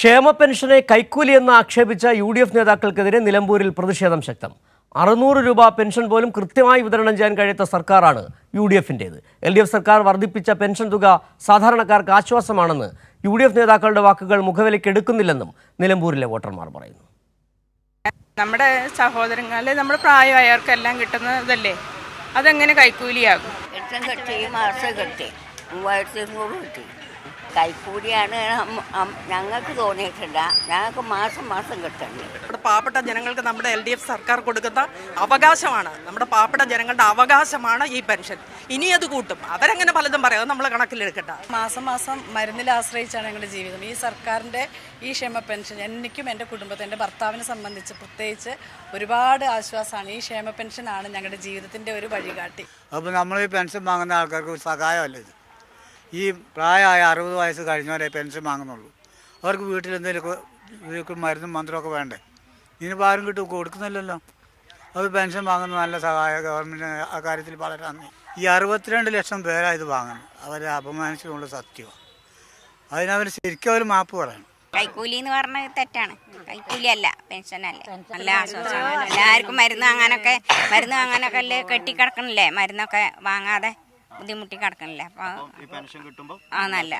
ക്ഷേമ പെൻഷനെ കൈക്കൂലിയെന്ന് ആക്ഷേപിച്ച UDF നേതാക്കൾക്കെതിരെ നിലമ്പൂരിൽ പ്രതിഷേധം ശക്തം. 600 രൂപ പെൻഷൻ പോലും കൃത്യമായി വിതരണം ചെയ്യാൻ കഴിയാത്ത സർക്കാരാണ് UDFന്റേത്. LDF സർക്കാർ വർദ്ധിപ്പിച്ച പെൻഷൻ തുക സാധാരണക്കാർക്ക് ആശ്വാസമാണെന്ന് UDF നേതാക്കളുടെ വാക്കുകൾ മുഖവിലയ്ക്കെടുക്കുന്നില്ലെന്നും നിലമ്പൂരിലെ വോട്ടർമാർ പറയുന്നു. നമ്മുടെ സഹോദരങ്ങളെ നമ്മുടെ പ്രായമായവർക്കെല്ലാം കിട്ടുന്നതല്ലേ, അതെങ്ങനെ കൈക്കൂലിയാകും? കൈക്കൂലിയാണ് ഞങ്ങൾക്ക് തോന്നിയിട്ടില്ല. ഞങ്ങൾക്ക് മാസം മാസം കിട്ടണ്ടേ. നമ്മുടെ പാവപ്പെട്ട ജനങ്ങൾക്ക് നമ്മുടെ LDF സർക്കാർ കൊടുക്കുന്ന അവകാശമാണ്, നമ്മുടെ പാവപ്പെട്ട ജനങ്ങളുടെ അവകാശമാണ് ഈ പെൻഷൻ. ഇനി അത് കൂട്ടും, അവരങ്ങനെ പലതും പറയാം, നമ്മൾ കണക്കിലെടുക്കട്ടെ. മാസം മാസം മരുന്നിൽ ആശ്രയിച്ചാണ് ഞങ്ങളുടെ ജീവിതം. ഈ സർക്കാരിൻ്റെ ഈ ക്ഷേമ പെൻഷൻ എനിക്കും എൻ്റെ കുടുംബത്തെ എൻ്റെ ഭർത്താവിനെ സംബന്ധിച്ച് പ്രത്യേകിച്ച് ഒരുപാട് ആശ്വാസമാണ്. ഈ ക്ഷേമ പെൻഷനാണ് ഞങ്ങളുടെ ജീവിതത്തിൻ്റെ ഒരു വഴികാട്ടി. അപ്പോൾ നമ്മൾ ഈ പെൻഷൻ വാങ്ങുന്ന ആൾക്കാർക്ക് ഒരു സഹായമല്ല ഇത്. ഈ പ്രായമായ 60 വയസ്സ് കഴിഞ്ഞവരെ പെൻഷൻ വാങ്ങുന്നുള്ളൂ. അവർക്ക് വീട്ടിൽ എന്തെങ്കിലുമൊക്കെ മരുന്നും മന്ത്രമൊക്കെ വേണ്ടേ? ഇതിനിപ്പോൾ ആരും കൊടുക്കുന്നില്ലല്ലോ. അത് പെൻഷൻ വാങ്ങുന്ന നല്ല സഹായം ഗവൺമെൻറ് ആ കാര്യത്തിൽ വളരെ നന്ദി. ഈ 62 ലക്ഷം പേരാണ് ഇത് വാങ്ങുന്നത്. അവരെ അപമാനിച്ചിട്ടുള്ള സത്യമാണ്. അതിനവർ ശരിക്കും അവർ മാപ്പ് പറയണം. കൈക്കൂലി എന്ന് പറഞ്ഞത് തെറ്റാണ്. കൈക്കൂലിയല്ല, പെൻഷനല്ലേ. നല്ല ആശ്വാസമാണ്. എല്ലാവർക്കും മരുന്ന് വാങ്ങാനൊക്കെ അല്ലേ കെട്ടിക്കിടക്കണില്ലേ, മരുന്നൊക്കെ വാങ്ങാതെ ബുദ്ധിമുട്ടി കിടക്കണില്ലേ. അപ്പോൾ നല്ല